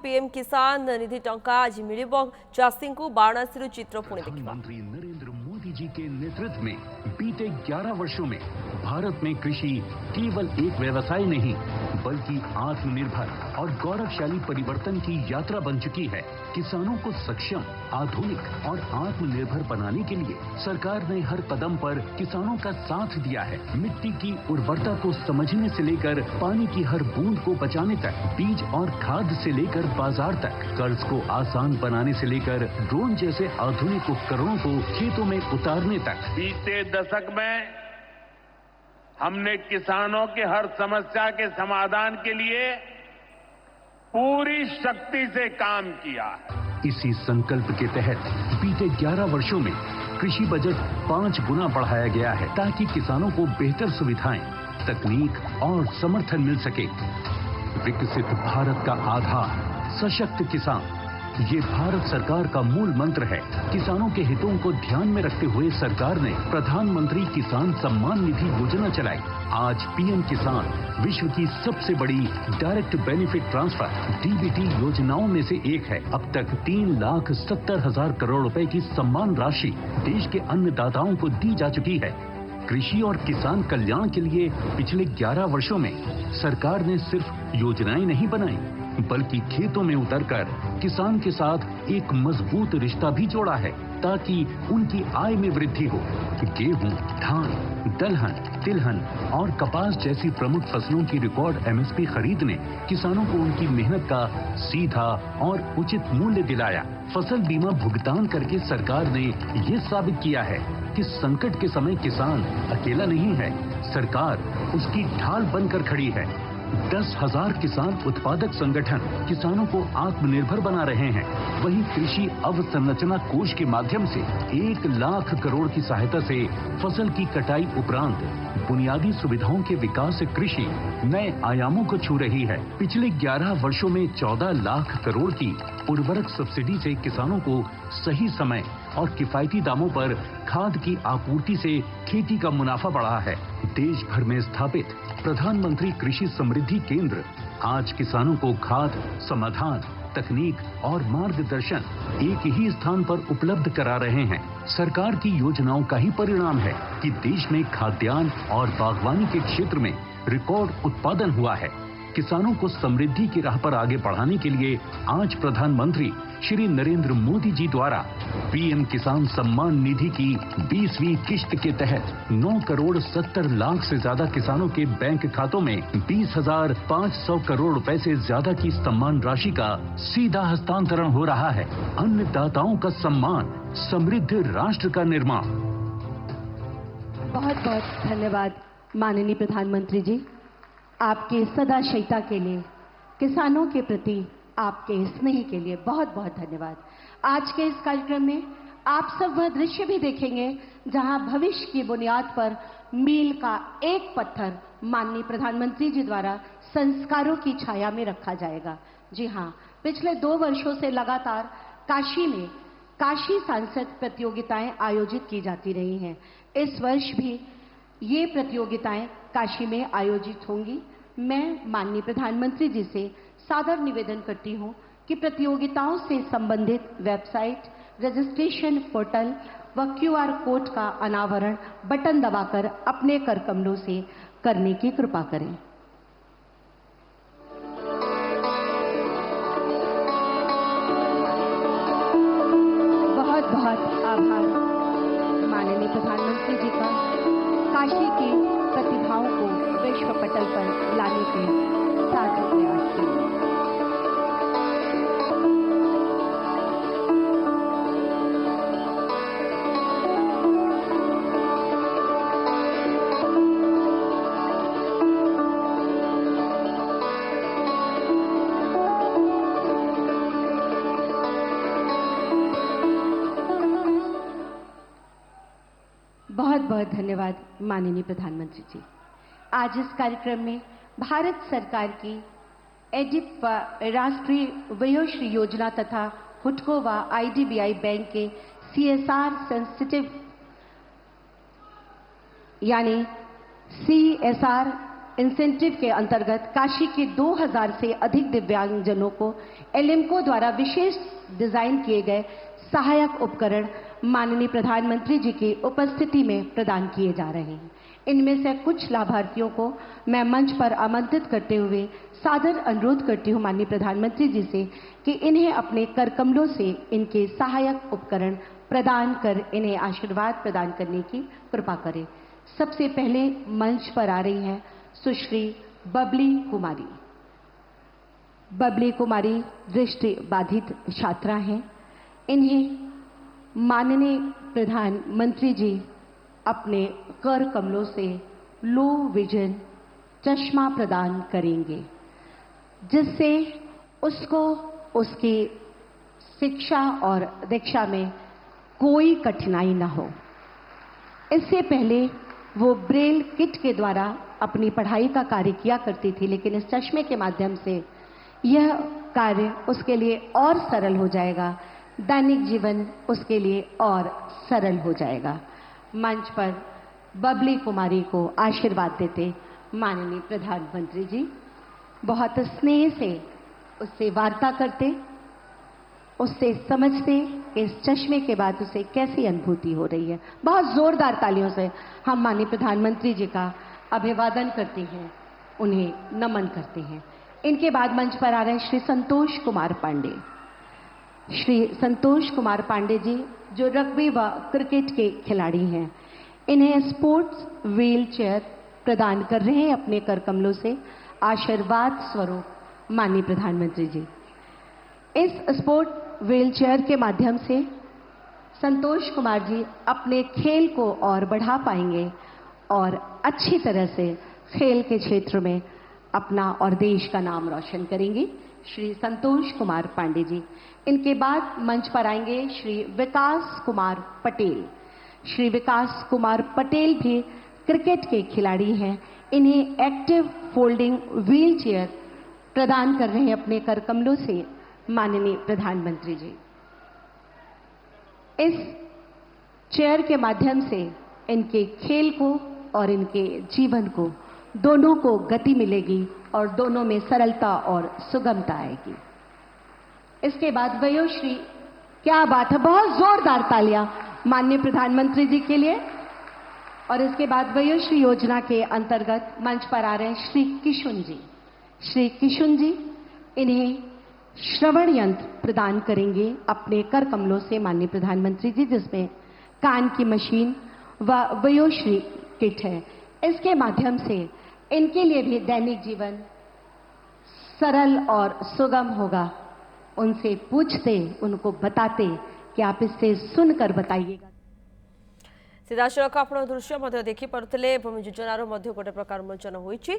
PM किसान निधि टंका आज मिलिबो चाषी को वाराणसी चित्र पुणी देखा। प्रधानमंत्री नरेंद्र मोदी जी के नेतृत्व में बीते 11 वर्षों में भारत में कृषि केवल एक व्यवसाय नहीं बल्कि आत्मनिर्भर और गौरवशाली परिवर्तन की यात्रा बन चुकी है। किसानों को सक्षम, आधुनिक और आत्मनिर्भर बनाने के लिए सरकार ने हर कदम पर किसानों का साथ दिया है। मिट्टी की उर्वरता को समझने से लेकर पानी की हर बूंद को बचाने तक, बीज और खाद से लेकर बाजार तक, कर्ज को आसान बनाने से लेकर ड्रोन जैसे आधुनिक उपकरणों को खेतों में उतारने तक। बीते दशक में हमने किसानों की हर समस्या के समाधान के लिए पूरी शक्ति से काम किया है। इसी संकल्प के तहत बीते 11 वर्षों में कृषि बजट 5 गुना बढ़ाया गया है ताकि किसानों को बेहतर सुविधाएं, तकनीक और समर्थन मिल सके। विकसित भारत का आधार सशक्त किसान, ये भारत सरकार का मूल मंत्र है। किसानों के हितों को ध्यान में रखते हुए सरकार ने प्रधानमंत्री किसान सम्मान निधि योजना चलाई। आज पीएम किसान विश्व की सबसे बड़ी डायरेक्ट बेनिफिट ट्रांसफर डीबीटी योजनाओं में से एक है। अब तक 3,70,000 करोड़ रुपए की सम्मान राशि देश के अन्नदाताओं को दी जा चुकी है। कृषि और किसान कल्याण के लिए पिछले 11 वर्षों में सरकार ने सिर्फ योजनाएं नहीं बनाई बल्कि खेतों में उतरकर किसान के साथ एक मजबूत रिश्ता भी जोड़ा है ताकि उनकी आय में वृद्धि हो। गेहूं, धान, दलहन, तिलहन और कपास जैसी प्रमुख फसलों की रिकॉर्ड एमएसपी खरीद ने किसानों को उनकी मेहनत का सीधा और उचित मूल्य दिलाया। फसल बीमा भुगतान करके सरकार ने ये साबित किया है कि संकट के समय किसान अकेला नहीं है, सरकार उसकी ढाल बनकर खड़ी है। 10,000 किसान उत्पादक संगठन किसानों को आत्मनिर्भर बना रहे हैं। वहीं कृषि अवसंरचना कोष के माध्यम से 1 लाख करोड़ की सहायता से फसल की कटाई उपरांत बुनियादी सुविधाओं के विकास से कृषि नए आयामों को छू रही है। पिछले 11 वर्षों में 14 लाख करोड़ की उर्वरक सब्सिडी से किसानों को सही समय और किफायती दामों पर खाद की आपूर्ति से खेती का मुनाफा बढ़ा है। देश भर में स्थापित प्रधानमंत्री कृषि समृद्धि केंद्र आज किसानों को खाद, समाधान, तकनीक और मार्गदर्शन एक ही स्थान पर उपलब्ध करा रहे हैं। सरकार की योजनाओं का ही परिणाम है कि देश में खाद्यान्न और बागवानी के क्षेत्र में रिकॉर्ड उत्पादन हुआ है। किसानों को समृद्धि की राह पर आगे बढ़ाने के लिए आज प्रधानमंत्री श्री नरेंद्र मोदी जी द्वारा पीएम किसान सम्मान निधि की 20वीं किश्त के तहत 9 करोड़ 70 लाख से ज्यादा किसानों के बैंक खातों में 20,500 करोड़ रुपए से ज्यादा की सम्मान राशि का सीधा हस्तांतरण हो रहा है। अन्नदाताओं का सम्मान, समृद्ध राष्ट्र का निर्माण। बहुत बहुत धन्यवाद माननीय प्रधानमंत्री जी, आपके सदाशयता के लिए, किसानों के प्रति आपके स्नेह के लिए बहुत बहुत धन्यवाद। आज के इस कार्यक्रम में आप सब वह दृश्य भी देखेंगे जहां भविष्य की बुनियाद पर मील का एक पत्थर माननीय प्रधानमंत्री जी द्वारा संस्कारों की छाया में रखा जाएगा। जी हां, पिछले 2 वर्षों से लगातार काशी में काशी सांसद प्रतियोगिताएं आयोजित की जाती रही हैं। इस वर्ष भी ये प्रतियोगिताएं काशी में आयोजित होंगी। मैं माननीय प्रधानमंत्री जी से सादर निवेदन करती हूं कि प्रतियोगिताओं से संबंधित वेबसाइट, रजिस्ट्रेशन पोर्टल व क्यूआर कोड का अनावरण बटन दबाकर अपने कर कमलों से करने की कृपा करें। बहुत बहुत आभार माननीय प्रधानमंत्री जी का काशी की प्रतिभाओं को विश्व पटल पर लाने के सार्थक प्रयास के लिए। बहुत बहुत धन्यवाद माननीय प्रधानमंत्री जी। आज इस कार्यक्रम में भारत सरकार की एडिप व राष्ट्रीय वयोश्री योजना तथा हुडको व आईडीबीआई बैंक के सीएसआर सेंसिटिव यानी CSR इंसेंटिव के अंतर्गत काशी के 2000 से अधिक दिव्यांगजनों को एलिम्को द्वारा विशेष डिजाइन किए गए सहायक उपकरण माननीय प्रधानमंत्री जी की उपस्थिति में प्रदान किए जा रहे हैं। इनमें से कुछ लाभार्थियों को मैं मंच पर आमंत्रित करते हुए सादर अनुरोध करती हूं माननीय प्रधानमंत्री जी से कि इन्हें अपने कर कमलों से इनके सहायक उपकरण प्रदान कर इन्हें आशीर्वाद प्रदान करने की कृपा करें। सबसे पहले मंच पर आ रही हैं सुश्री बबली कुमारी। बबली कुमारी दृष्टि बाधित छात्रा हैं। इन्हें माननीय प्रधानमंत्री जी अपने कर कमलों से लो विजन चश्मा प्रदान करेंगे, जिससे उसको उसकी शिक्षा और दीक्षा में कोई कठिनाई न हो। इससे पहले वो ब्रेल किट के द्वारा अपनी पढ़ाई का कार्य किया करती थी, लेकिन इस चश्मे के माध्यम से यह कार्य उसके लिए और सरल हो जाएगा, दैनिक जीवन उसके लिए और सरल हो जाएगा। मंच पर बबली कुमारी को आशीर्वाद देते माननीय प्रधानमंत्री जी बहुत स्नेह से उससे वार्ता करते, उससे समझते कि इस चश्मे के बाद उसे कैसी अनुभूति हो रही है। बहुत जोरदार तालियों से हम माननीय प्रधानमंत्री जी का अभिवादन करते हैं, उन्हें नमन करते हैं। इनके बाद मंच पर आ रहे हैं श्री संतोष कुमार पांडे। श्री संतोष कुमार पांडे जी जो रग्बी व क्रिकेट के खिलाड़ी हैं, इन्हें स्पोर्ट्स व्हील चेयर प्रदान कर रहे हैं अपने कर कमलों से आशीर्वाद स्वरूप माननीय प्रधानमंत्री जी। इस स्पोर्ट व्हील चेयर के माध्यम से संतोष कुमार जी अपने खेल को और बढ़ा पाएंगे और अच्छी तरह से खेल के क्षेत्र में अपना और देश का नाम रोशन करेंगे। श्री संतोष कुमार पांडे जी। इनके बाद मंच पर आएंगे श्री विकास कुमार पटेल। श्री विकास कुमार पटेल भी क्रिकेट के खिलाड़ी हैं। इन्हें एक्टिव फोल्डिंग व्हील चेयर प्रदान कर रहे हैं अपने कर कमलों से माननीय प्रधानमंत्री जी। इस चेयर के माध्यम से इनके खेल को और इनके जीवन को दोनों को गति मिलेगी और दोनों में सरलता और सुगमता आएगी। इसके बाद वयोश्री, क्या बात है, बहुत जोरदार तालियां माननीय प्रधानमंत्री जी के लिए। और इसके बाद वयोश्री योजना के अंतर्गत मंच पर आ रहे हैं श्री किशुन जी। श्री किशुन जी इन्हें श्रवण यंत्र प्रदान करेंगे अपने कर कमलों से माननीय प्रधानमंत्री जी, जिसमें कान की मशीन व वयोश्री किट है। इसके माध्यम से इनके लिए भी दैनिक जीवन सरल और सुगम होगा। उनसे पूछते, उनको बताते कि आप इससे सुनकर बताइएगा। सीधासलख आपण दृश्य देखिपे भूमि योजनार गोटे प्रकार उन्मोचन होइछि।